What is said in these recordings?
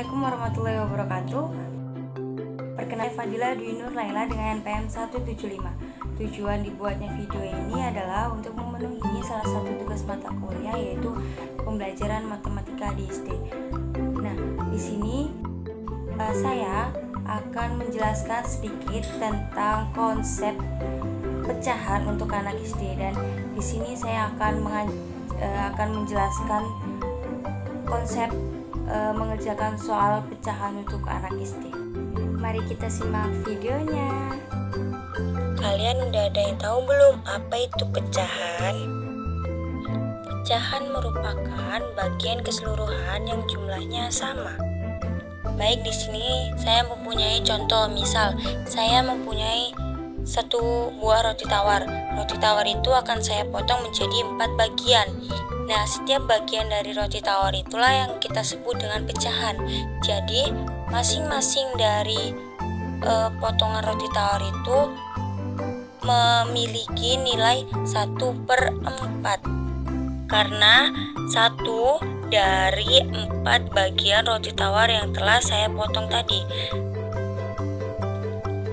Assalamualaikum warahmatullahi wabarakatuh. Perkenalkan Fadila Dwi Nur Laila dengan NPM 175. Tujuan dibuatnya video ini adalah untuk memenuhi salah satu tugas mata kuliah, yaitu pembelajaran matematika di SD. Nah, di sini saya akan menjelaskan sedikit tentang konsep pecahan untuk anak SD, dan di sini saya akan menjelaskan konsep mengerjakan soal pecahan untuk anak SD. Mari kita simak videonya. Kalian udah ada yang tahu belum apa itu pecahan? Pecahan merupakan bagian keseluruhan yang jumlahnya sama. Baik, di sini saya mempunyai contoh. Misal, saya mempunyai satu buah roti tawar. Roti tawar itu akan saya potong menjadi 4 bagian. Nah, setiap bagian dari roti tawar itulah yang kita sebut dengan pecahan. Jadi, masing-masing dari potongan roti tawar itu memiliki nilai 1/4. Karena 1 dari 4 bagian roti tawar yang telah saya potong tadi.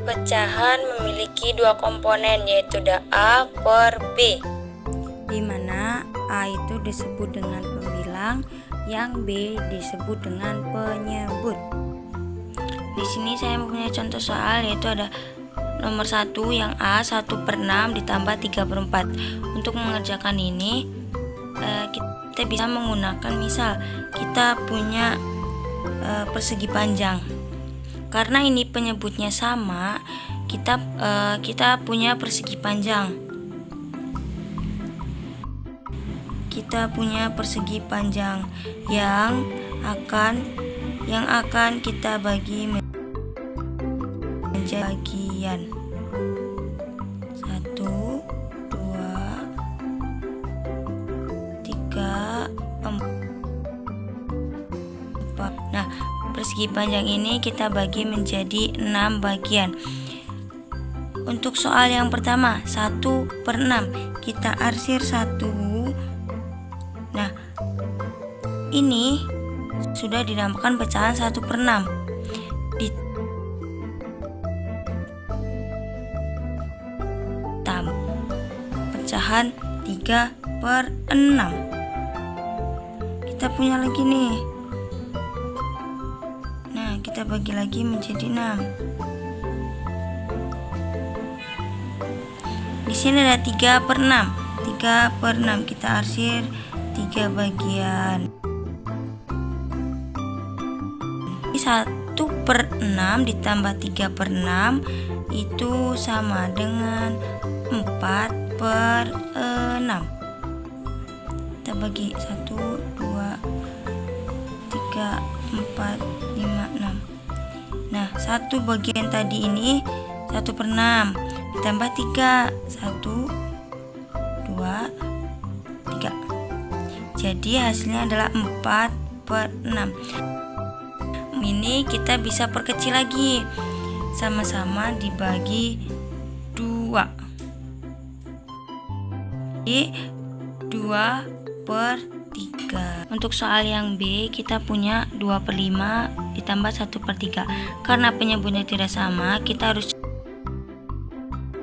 Pecahan memiliki 2 komponen, yaitu A per B, Di mana A itu disebut dengan pembilang, yang B disebut dengan penyebut. Di sini saya mempunyai contoh soal, yaitu ada nomor 1 yang A 1/6 ditambah 3/4. Untuk mengerjakan ini kita bisa menggunakan, misal kita punya persegi panjang. Karena ini penyebutnya sama, kita punya persegi panjang. Kita punya persegi panjang yang akan kita bagi menjadi bagian 1, 2, 3, 4. Nah, persegi panjang ini kita bagi menjadi 6 bagian. Untuk soal yang pertama, 1/6, kita arsir 1. Nah, ini sudah dinamakan pecahan 1/6. Ditambah pecahan 3/6. Kita punya lagi nih. Nah, kita bagi lagi menjadi 6. Di sini ada 3/6. 3/6 kita arsir 3 bagian. 1/6 ditambah 3/6 itu sama dengan 4/6. Kita bagi 1, 2, 3, 4, 5, 6. Nah, 1 bagian tadi ini 1/6 ditambah 3. 1, 2, 3. Jadi hasilnya adalah 4/6. Ini kita bisa perkecil lagi. Sama-sama dibagi 2. Jadi 2/3. Untuk soal yang B, kita punya 2/5 ditambah 1/3. Karena penyebutnya tidak sama, kita harus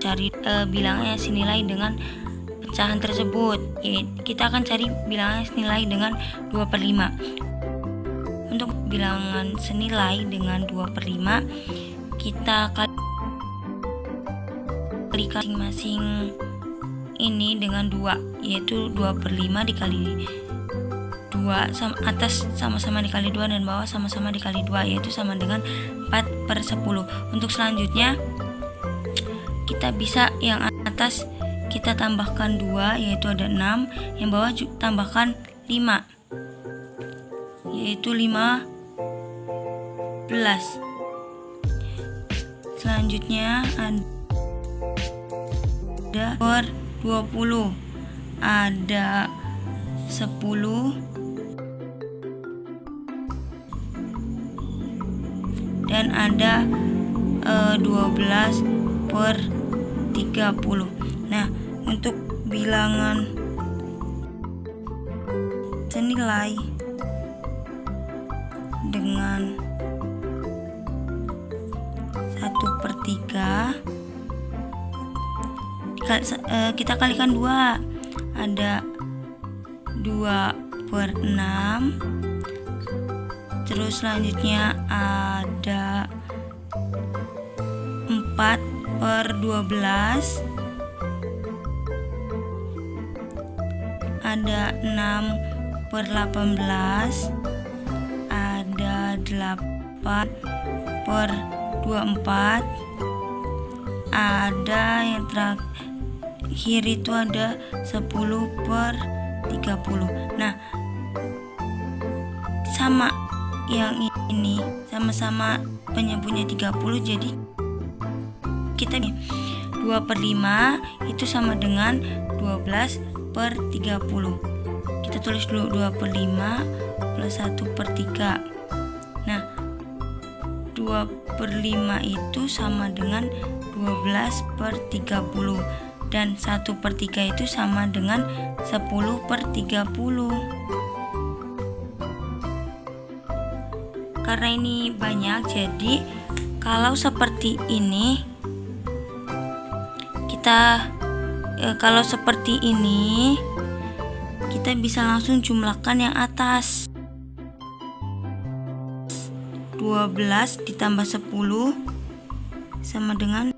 cari bilangan yang senilai dengan pecahan tersebut. Kita akan cari bilangan senilai dengan 2/5. Untuk bilangan senilai dengan 2/5, kita kalikan masing-masing ini dengan 2, yaitu 2/5 dikali 2, atas sama-sama dikali 2 dan bawah sama-sama dikali 2, yaitu sama dengan 4/10. Untuk selanjutnya, kita bisa yang atas kita tambahkan 2, yaitu ada 6. Yang bawah tambahkan 5, yaitu 15. Selanjutnya ada per 20, ada 10, dan ada 12/30. Nah, untuk bilangan senilai dengan 1/3. Kita kalikan 2, ada 2/6. Terus selanjutnya ada 4/12, ada 6/18, ada 8/24, ada yang terakhir itu ada 10/30. Nah, sama yang ini sama-sama penyebutnya 30, jadi kita 2/5 itu sama dengan 12/30. Kita tulis dulu 2/5 plus 1/3. Nah, 2/5 itu sama dengan 12/30 dan 1/3 itu sama dengan 10/30. Karena ini banyak, jadi kalau seperti ini kita bisa langsung jumlahkan yang atas. 12 ditambah 10 sama dengan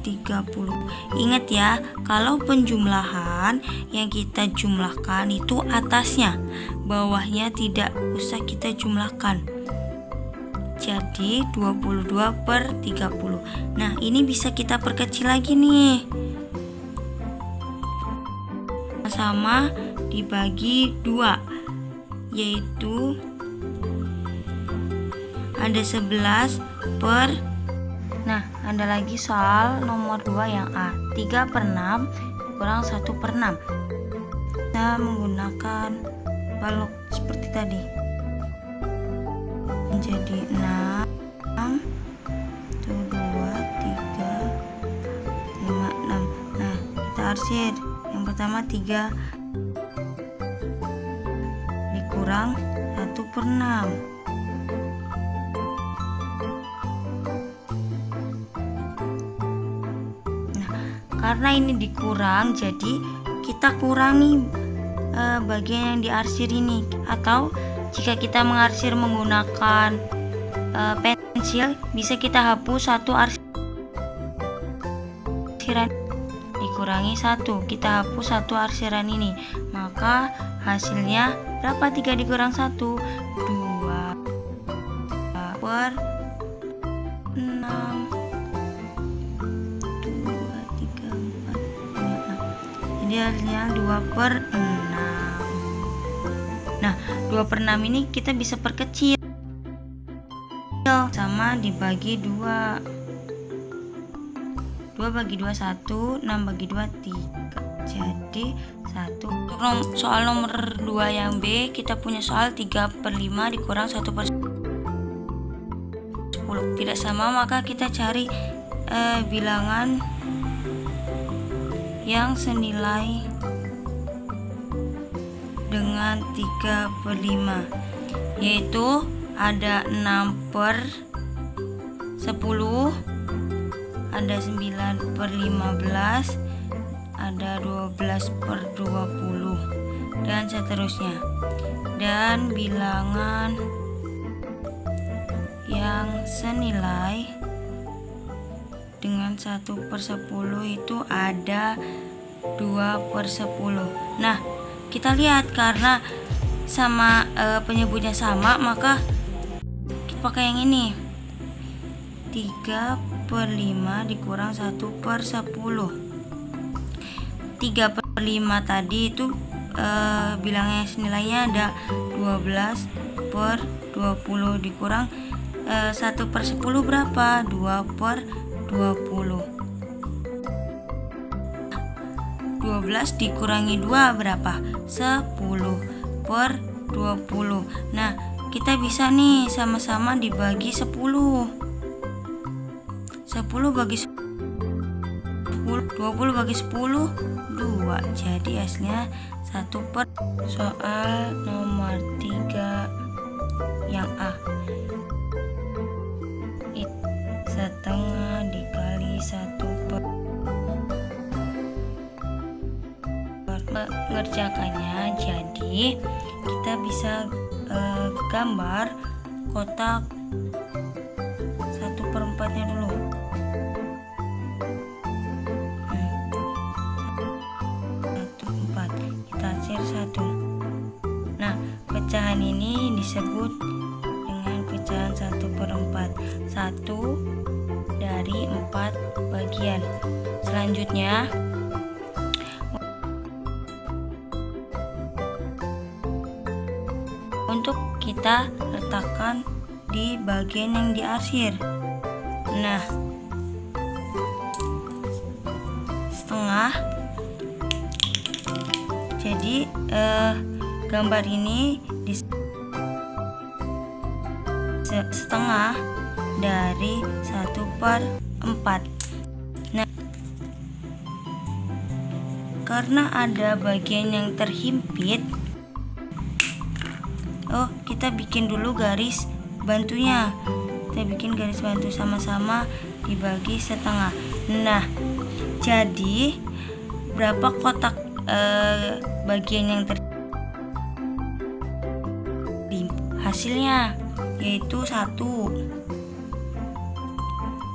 30. Ingat ya, kalau penjumlahan yang kita jumlahkan itu atasnya, bawahnya tidak usah kita jumlahkan. Jadi 22/30. Nah, ini bisa kita perkecil lagi nih. Sama dibagi 2, yaitu ada 11 per. Nah, ada lagi soal nomor 2 yang A. 3/6 kurang 1/6. Kita menggunakan balok seperti tadi. Menjadi 6, 1, 2, 3, 5, 6. Nah, kita arsir. Yang pertama 3 dikurang 1/6. Karena ini dikurang, jadi kita kurangi bagian yang diarsir ini. Atau jika kita mengarsir menggunakan pensil, bisa kita hapus satu arsiran, dikurangi 1, kita hapus satu arsiran ini, maka hasilnya berapa? 3 dikurang 1, 2/6. Jadi hasilnya 2/6. Nah, 2/6 ini kita bisa perkecil sama dibagi 2. 2 bagi 2 1, 6 bagi 2 3. Jadi 1. Untuk soal nomor 2 yang B, kita punya soal 3/5 dikurang 1/10. Tidak sama, maka kita cari bilangan yang senilai dengan 3/5, yaitu ada 6/10, ada 9/15, ada 12/20, dan seterusnya. Dan bilangan yang senilai dengan 1/10 itu ada 2/10. Nah, kita lihat karena sama penyebutnya sama, maka kita pakai yang ini. 3/5 dikurang 1/10. 3/5 tadi itu bilangnya senilainya ada 12/20 dikurang 1/10 berapa? 2/20. 12 dikurangi 2 berapa? 10/20. Nah, kita bisa nih sama-sama dibagi 10. 10 bagi 10, 20 bagi 10, 2. Jadi hasilnya 1/. Soal nomor 3 yang A. Setengah dikali 1/. Mengerjakannya, jadi kita bisa gambar kotak 1/4-nya dulu. Kita arsir 1. Nah, pecahan ini disebut dengan pecahan 1/4. 1 dari 4 bagian. Selanjutnya, untuk kita letakkan di bagian yang diarsir. Nah, setengah. Jadi gambar ini setengah dari 1/4. Nah, karena ada bagian yang terhimpit, kita bikin dulu garis bantunya. Kita bikin garis bantu sama-sama dibagi setengah. Nah, jadi berapa kotak bagian yang hasilnya yaitu 1.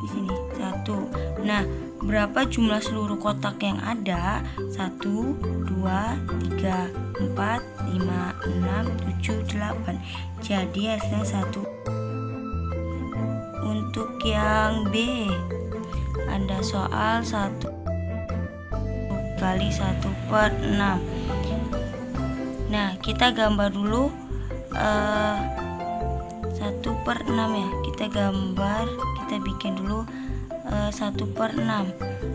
Di sini 1. Nah, berapa jumlah seluruh kotak yang ada? 1, 2, 3, 4, 5, 6, 7, 8. Jadi hasilnya 1. Untuk yang B, ada soal 1 kali 1/6. Nah, kita gambar dulu 1/6 ya. Kita bikin dulu 1/6.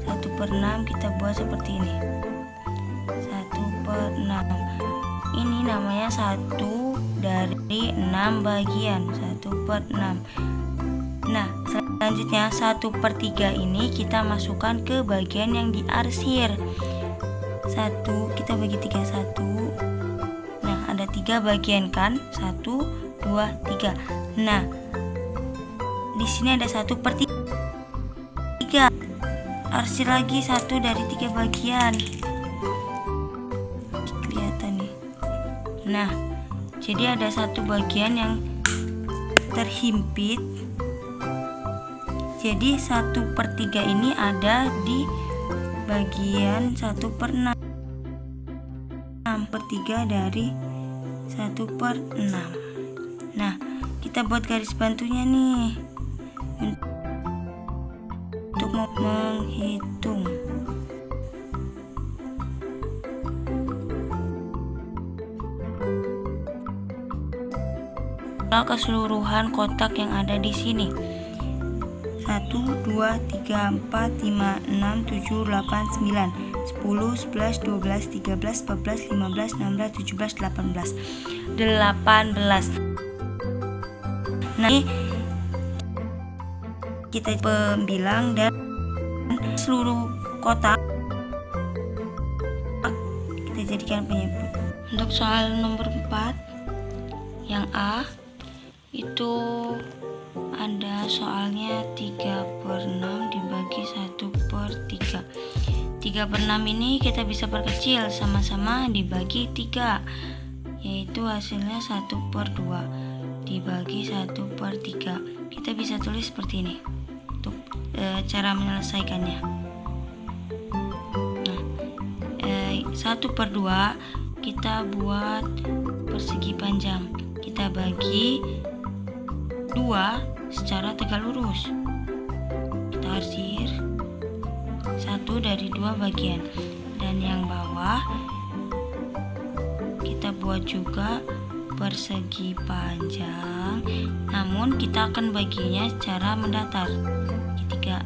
1/6 kita buat seperti ini. 1/6. Ini namanya 1 dari 6 bagian. 1/6. Nah, selanjutnya 1/3 ini kita masukkan ke bagian yang diarsir. 1 kita bagi 3. 1. Nah, ada 3 bagian kan? 1, 2, 3. Nah, di sini ada 1/3. Arsir lagi 1 dari 3 bagian. Kelihatan nih. Nah, jadi ada 1 bagian yang terhimpit. Jadi 1/3 ini ada di bagian 1/6. 1/3 dari 1/6. Nah, kita buat garis bantunya nih untuk menghitung. Keseluruhan kotak yang ada di sini. 1, 2, 3, 4, 5, 6, 7, 8, 9, 10, 11, 12, 13, 14, 15, 16, 17, 18. 18. Nah, ini kita pembilang dan seluruh kotak kita jadikan penyebut. Untuk soal nomor 4 yang A, itu ada soalnya 3/6 dibagi 1/3. 3/6 ini kita bisa perkecil, sama-sama dibagi 3, yaitu hasilnya 1/2 dibagi 1/3. Kita bisa tulis seperti ini untuk cara menyelesaikannya. Nah, 1/2 kita buat persegi panjang. Kita bagi 2 secara tegak lurus. Kita arsir 1 dari 2 bagian, dan yang bawah kita buat juga persegi panjang, namun kita akan baginya secara mendatar. Ketiga,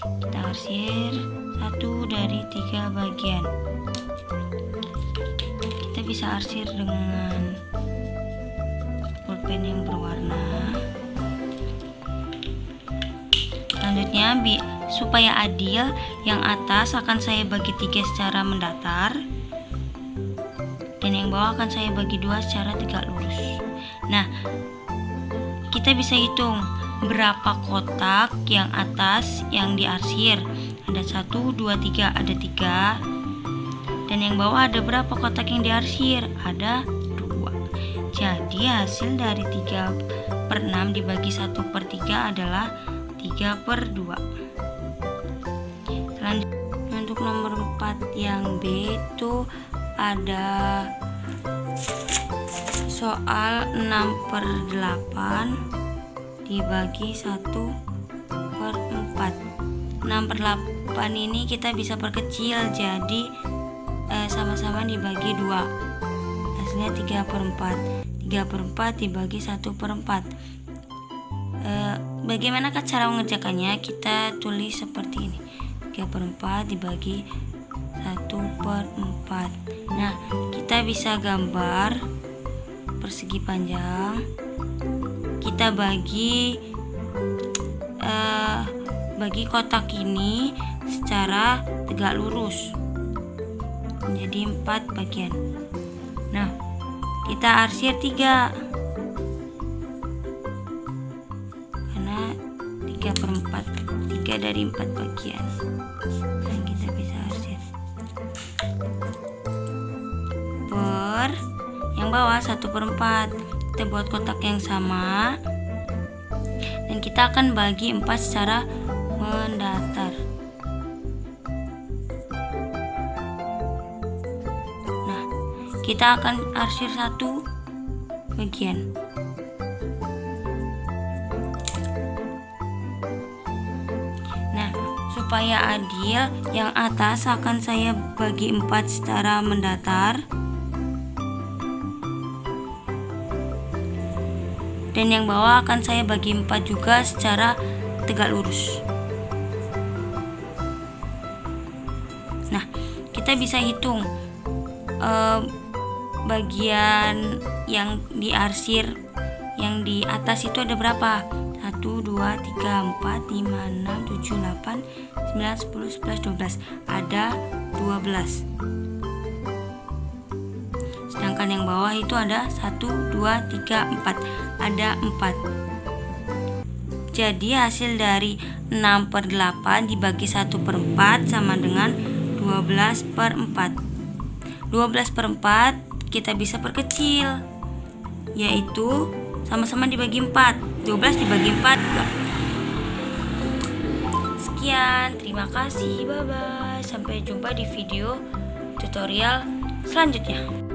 kita arsir 1 dari 3 bagian. Kita bisa arsir dengan pulpen yang berwarna. Selanjutnya, supaya adil, yang atas akan saya bagi 3 secara mendatar, dan yang bawah akan saya bagi 2 secara tegak lurus. Nah, kita bisa hitung berapa kotak yang atas yang diarsir. Ada 1, 2, 3, ada 3. Dan yang bawah ada berapa kotak yang diarsir? Ada 2. Jadi hasil dari 3/6 dibagi 1/3 adalah 3/2. Selanjutnya untuk nomor 4 yang B itu ada soal 6/8 dibagi 1/4. 6/8 ini kita bisa perkecil, jadi sama-sama dibagi 2. Hasilnya 3/4. 3/4 dibagi 1/4. Bagaimanakah cara mengerjakannya? Kita tulis seperti ini. 3/4 dibagi 1/4. Nah, kita bisa gambar persegi panjang. Kita bagi kotak ini secara tegak lurus menjadi 4 bagian. Nah, kita arsir 3 karena 3/4, 3 dari 4 bagian. Nah, kita bisa arsir per yang bawah 1/4. Kita buat kotak yang sama dan kita akan bagi 4 secara mendatar. Nah, kita akan arsir 1 bagian. Nah, supaya adil, yang atas akan saya bagi 4 secara mendatar dan yang bawah akan saya bagi 4 juga secara tegak lurus. Nah, kita bisa hitung bagian yang diarsir yang di atas itu ada berapa? 1, 2, 3, 4, 5, 6, 7, 8, 9, 10, 11, 12. Ada 12. Sedangkan yang bawah itu ada 1, 2, 3, 4. Ada 4. Jadi hasil dari 6/8 dibagi 1/4 sama dengan 12/4. 12/4 kita bisa perkecil, yaitu sama-sama dibagi 4. 12 dibagi 4 juga. Sekian, terima kasih, bye-bye. Sampai jumpa di video tutorial selanjutnya.